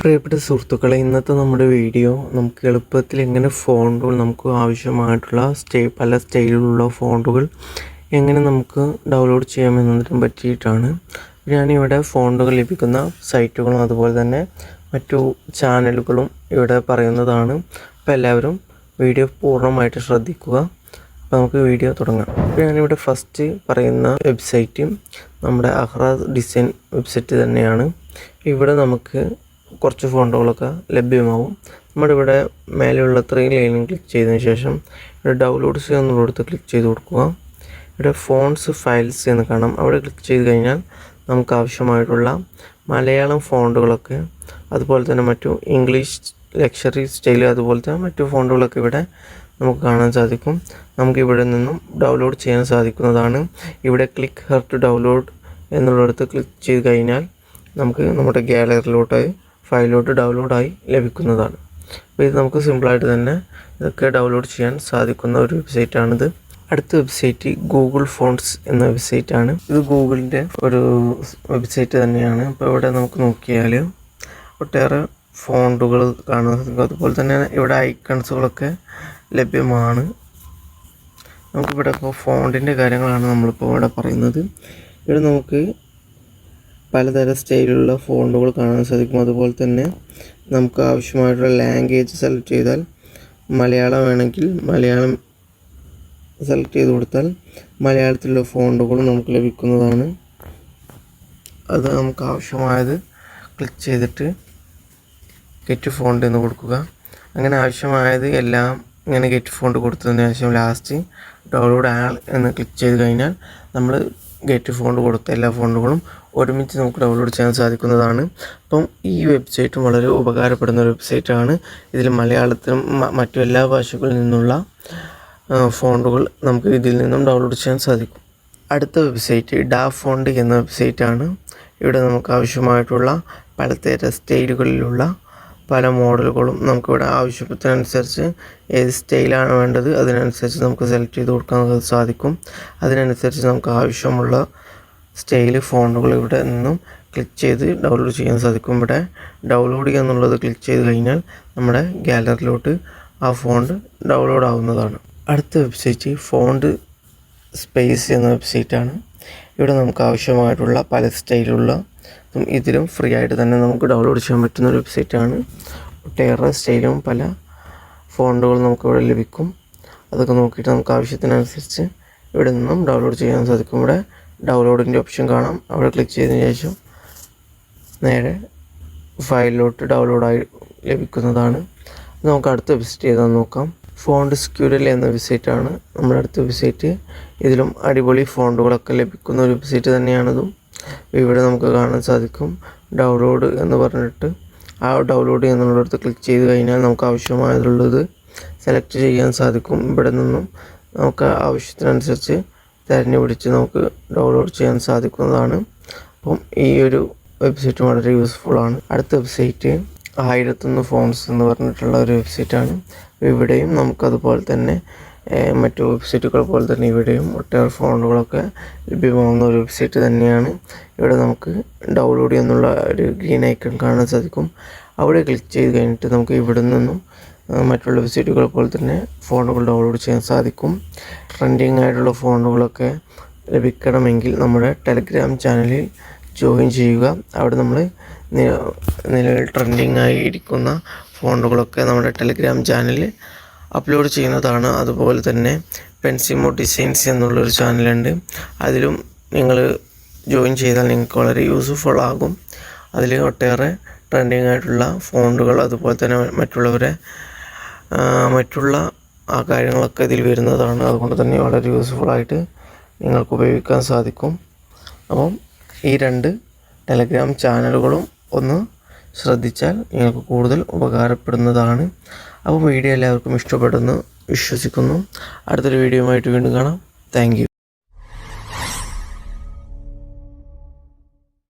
പ്രിയപ്പെട്ട സുഹൃത്തുക്കളെ, ഇന്നത്തെ നമ്മുടെ വീഡിയോ നമുക്ക് എളുപ്പത്തിൽ എങ്ങനെ ഫോണ്ടുകൾ നമുക്ക് ആവശ്യമായിട്ടുള്ള പല സ്റ്റൈലിലുള്ള ഫോണ്ടുകൾ എങ്ങനെ നമുക്ക് ഡൗൺലോഡ് ചെയ്യാമെന്നതിനെ പറ്റിയിട്ടാണ്. ഞാനിവിടെ ഫോണ്ടുകൾ ലഭിക്കുന്ന സൈറ്റുകളും അതുപോലെ തന്നെ മറ്റു ചാനലുകളും ഇവിടെ പറയുന്നതാണ്. അപ്പോൾ എല്ലാവരും വീഡിയോ പൂർണ്ണമായിട്ട് ശ്രദ്ധിക്കുക. അപ്പോൾ നമുക്ക് വീഡിയോ തുടങ്ങാം. ഞാനിവിടെ ഫസ്റ്റ് പറയുന്ന വെബ്സൈറ്റ് നമ്മുടെ അഹ്റാസ് ഡിസൈൻ വെബ്സൈറ്റ് തന്നെയാണ്. ഇവിടെ നമുക്ക് കുറച്ച് ഫോണ്ടുകളൊക്കെ ലഭ്യമാവും. നമ്മുടെ ഇവിടെ മേലെയുള്ള 3 ലൈനിൽ ക്ലിക്ക് ചെയ്തതിന് ശേഷം ഇവിടെ ഡൗൺലോഡ്സ് എന്നുള്ളിടത്ത് ക്ലിക്ക് ചെയ്ത് കൊടുക്കുക. ഇവിടെ ഫോൺസ് ഫയൽസ് എന്ന് കാണാം. അവിടെ ക്ലിക്ക് ചെയ്ത് കഴിഞ്ഞാൽ നമുക്ക് ആവശ്യമായിട്ടുള്ള മലയാളം ഫോണ്ടുകളൊക്കെ അതുപോലെ തന്നെ മറ്റു ഇംഗ്ലീഷ് ലക്ഷറി സ്റ്റൈൽ അതുപോലത്തെ മറ്റു ഫോണ്ടുകളൊക്കെ ഇവിടെ നമുക്ക് കാണാൻ സാധിക്കും. നമുക്ക് ഇവിടെ നിന്നും ഡൗൺലോഡ് ചെയ്യാൻ സാധിക്കുന്നതാണ്. ഇവിടെ ക്ലിക്ക് ഹെയർ ടു ഡൗൺലോഡ് എന്നുള്ളിടത്ത് ക്ലിക്ക് ചെയ്ത് കഴിഞ്ഞാൽ നമുക്ക് നമ്മുടെ ഗാലറിയിലോട്ട് ഫയലിലോട്ട് ഡൗൺലോഡായി ലഭിക്കുന്നതാണ്. അപ്പോൾ ഇത് നമുക്ക് സിമ്പിളായിട്ട് തന്നെ ഇതൊക്കെ ഡൗൺലോഡ് ചെയ്യാൻ സാധിക്കുന്ന ഒരു വെബ്സൈറ്റാണിത്. അടുത്ത വെബ്സൈറ്റ് ഗൂഗിൾ ഫോണ്ട്സ് എന്ന വെബ്സൈറ്റാണ്. ഇത് ഗൂഗിളിൻ്റെ ഒരു വെബ്സൈറ്റ് തന്നെയാണ്. അപ്പോൾ ഇവിടെ നമുക്ക് നോക്കിയാൽ ഒട്ടേറെ ഫോണ്ടുകൾ കാണാൻ സാധിക്കും. അതുപോലെ തന്നെ ഇവിടെ ഐക്കൺസുകളൊക്കെ ലഭ്യമാണ്. നമുക്കിവിടെ ഇപ്പോൾ ഫോണ്ടിൻ്റെ കാര്യങ്ങളാണ് നമ്മളിപ്പോൾ ഇവിടെ പറയുന്നത്. ഇവിടെ നമുക്ക് പലതരം സ്റ്റൈലിലുള്ള ഫോണ്ടുകൾ കാണാൻ സാധിക്കും. അതുപോലെ തന്നെ നമുക്ക് ആവശ്യമായിട്ടുള്ള ലാംഗ്വേജ് സെലക്ട് ചെയ്താൽ മലയാളം വേണമെങ്കിൽ മലയാളം സെലക്ട് ചെയ്ത് കൊടുത്താൽ മലയാളത്തിലുള്ള ഫോണ്ടുകൾ നമുക്ക് ലഭിക്കുന്നതാണ്. അത് നമുക്ക് ആവശ്യമായത് ക്ലിക്ക് ചെയ്തിട്ട് ഗെറ്റ് ഫോണ്ട് എന്ന് കൊടുക്കുക. അങ്ങനെ ആവശ്യമായത് എല്ലാം ഇങ്ങനെ ഗെറ്റ് ഫോണ്ട് കൊടുത്തതിന് ശേഷം ലാസ്റ്റ് ഡൗൺലോഡ് ആൾ എന്ന് ക്ലിക്ക് ചെയ്ത് കഴിഞ്ഞാൽ നമ്മൾ ഗെറ്റ് ഫോണ്ട് കൊടുത്ത എല്ലാ ഫോണ്ടുകളും ഒരുമിച്ച് നമുക്ക് ഡൗൺലോഡ് ചെയ്യാൻ സാധിക്കുന്നതാണ്. അപ്പം ഈ വെബ്സൈറ്റും വളരെ ഉപകാരപ്പെടുന്ന ഒരു വെബ്സൈറ്റാണ്. ഇതിൽ മലയാളത്തിലും മറ്റു എല്ലാ ഭാഷകളിൽ നിന്നുള്ള ഫോണ്ടുകൾ നമുക്ക് ഇതിൽ നിന്നും ഡൗൺലോഡ് ചെയ്യാൻ സാധിക്കും. അടുത്ത വെബ്സൈറ്റ് ഡാഫോണ്ട് എന്ന വെബ്സൈറ്റാണ്. ഇവിടെ നമുക്ക് ആവശ്യമായിട്ടുള്ള പലതരം സ്റ്റൈലുകളിലുള്ള പല മോഡലുകളും നമുക്കിവിടെ ആവശ്യത്തിനനുസരിച്ച് ഏത് സ്റ്റൈലാണ് വേണ്ടത് അതിനനുസരിച്ച് നമുക്ക് സെലക്ട് ചെയ്ത് കൊടുക്കാൻ സാധിക്കും. അതിനനുസരിച്ച് നമുക്ക് ആവശ്യമുള്ള സ്റ്റൈൽ ഫോണ്ടുകൾ ഇവിടെ നിന്നും ക്ലിക്ക് ചെയ്ത് ഡൗൺലോഡ് ചെയ്യാൻ സാധിക്കും. ഇവിടെ ഡൗൺലോഡ് എന്നുള്ളത് ക്ലിക്ക് ചെയ്ത് കഴിഞ്ഞാൽ നമ്മുടെ ഗാലറിയിലോട്ട് ആ ഫോണ്ട് ഡൗൺലോഡ് ആവുന്നതാണ്. അടുത്ത വെബ്സൈറ്റ് ഫോണ്ട് സ്പേസ് എന്ന വെബ്സൈറ്റാണ്. ഇവിടെ നമുക്ക് ആവശ്യമായിട്ടുള്ള പല സ്റ്റൈലുള്ള ഇതിലും ഫ്രീ ആയിട്ട് തന്നെ നമുക്ക് ഡൗൺലോഡ് ചെയ്യാൻ പറ്റുന്ന ഒരു വെബ്സൈറ്റാണ്. ഒട്ടേറെ സ്റ്റൈലും പല ഫോണ്ടുകളും നമുക്കിവിടെ ലഭിക്കും. അതൊക്കെ നോക്കിയിട്ട് നമുക്ക് ആവശ്യത്തിനനുസരിച്ച് ഇവിടെ നിന്നും ഡൗൺലോഡ് ചെയ്യാൻ സാധിക്കും. ഇവിടെ ഡൗൺലോഡിൻ്റെ ഓപ്ഷൻ കാണാം. അവിടെ ക്ലിക്ക് ചെയ്തതിന് ശേഷം നേരെ ഫയലിലോട്ട് ഡൗൺലോഡായി ലഭിക്കുന്നതാണ്. നമുക്ക് അടുത്ത വെബ്സൈറ്റ് ഏതാണെന്ന് നോക്കാം. ഫോണ്ട് സ്ക്യൂഡൽ എന്ന വെബ്സൈറ്റാണ് നമ്മുടെ അടുത്ത വെബ്സൈറ്റ്. ഇതിലും അടിപൊളി ഫോണ്ടുകളൊക്കെ ലഭിക്കുന്ന ഒരു വെബ്സൈറ്റ് തന്നെയാണിതും. ഇവിടെ നമുക്ക് കാണാൻ സാധിക്കും ഡൗൺലോഡ് എന്ന് പറഞ്ഞിട്ട് ആ ഡൗൺലോഡ് എന്നുള്ളിടത്ത് ക്ലിക്ക് ചെയ്ത് കഴിഞ്ഞാൽ നമുക്ക് ആവശ്യമായുള്ളത് സെലക്ട് ചെയ്യാൻ സാധിക്കും. ഇവിടെ നിന്നും നമുക്ക് ആവശ്യത്തിനനുസരിച്ച് തിരഞ്ഞു പിടിച്ച് നമുക്ക് ഡൗൺലോഡ് ചെയ്യാൻ സാധിക്കുന്നതാണ്. അപ്പം ഈ ഒരു വെബ്സൈറ്റ് വളരെ യൂസ്ഫുള്ളാണ്. അടുത്ത വെബ്സൈറ്റ് 1001 ഫോൺസ് എന്ന് പറഞ്ഞിട്ടുള്ള ഒരു വെബ്സൈറ്റാണ്. ഇവിടെയും നമുക്കതുപോലെ തന്നെ മറ്റു വെബ്സൈറ്റുകൾ പോലെ തന്നെ ഇവിടെയും ഒട്ടേറെ ഫോണ്ടുകളൊക്കെ ലഭ്യമാകുന്ന ഒരു വെബ്സൈറ്റ് തന്നെയാണ്. ഇവിടെ നമുക്ക് ഡൗൺലോഡ് എന്നുള്ള ഒരു ഗ്രീൻ ഐക്കൺ കാണാൻ സാധിക്കും. അവിടെ ക്ലിക്ക് ചെയ്ത് കഴിഞ്ഞിട്ട് നമുക്ക് ഇവിടെ നിന്നും മറ്റുള്ള വെബ്സൈറ്റുകൾ പോലെ തന്നെ ഫോണ്ടുകൾ ഡൗൺലോഡ് ചെയ്യാൻ സാധിക്കും. ട്രെൻഡിങ് ആയിട്ടുള്ള ഫോണ്ടുകളൊക്കെ ലഭിക്കണമെങ്കിൽ നമ്മുടെ ടെലഗ്രാം ചാനലിൽ ജോയിൻ ചെയ്യുക. അവിടെ നമ്മൾ നിലവിൽ ട്രെൻഡിങ് ആയിരിക്കുന്ന ഫോണ്ടുകളൊക്കെ നമ്മുടെ ടെലഗ്രാം ചാനലിൽ അപ്ലോഡ് ചെയ്യുന്നതാണ്. അതുപോലെ തന്നെ പെൻസിമോ ഡിസൈൻസ് എന്നുള്ളൊരു ചാനലുണ്ട്. അതിലും നിങ്ങൾ ജോയിൻ ചെയ്താൽ നിങ്ങൾക്ക് വളരെ യൂസ്ഫുൾ ആകും. അതിൽ ഒട്ടേറെ ട്രെൻഡിങ് ആയിട്ടുള്ള ഫോണ്ടുകൾ അതുപോലെ തന്നെ മറ്റുള്ള ആ കാര്യങ്ങളൊക്കെ ഇതിൽ വരുന്നതാണ്. അതുകൊണ്ട് തന്നെ വളരെ യൂസ്ഫുള്ളായിട്ട് നിങ്ങൾക്ക് ഉപയോഗിക്കാൻ സാധിക്കും. അപ്പം ഈ 2 ടെലഗ്രാം ചാനലുകളും ഒന്ന് ശ്രദ്ധിച്ചാൽ നിങ്ങൾക്ക് കൂടുതൽ ഉപകാരപ്പെടുന്നതാണ്. അപ്പോൾ വീഡിയോ എല്ലാവർക്കും ഇഷ്ടപ്പെടുന്നു വിശ്വസിക്കുന്നു. അടുത്തൊരു വീഡിയോയുമായിട്ട് വീണ്ടും കാണാം. Thank you.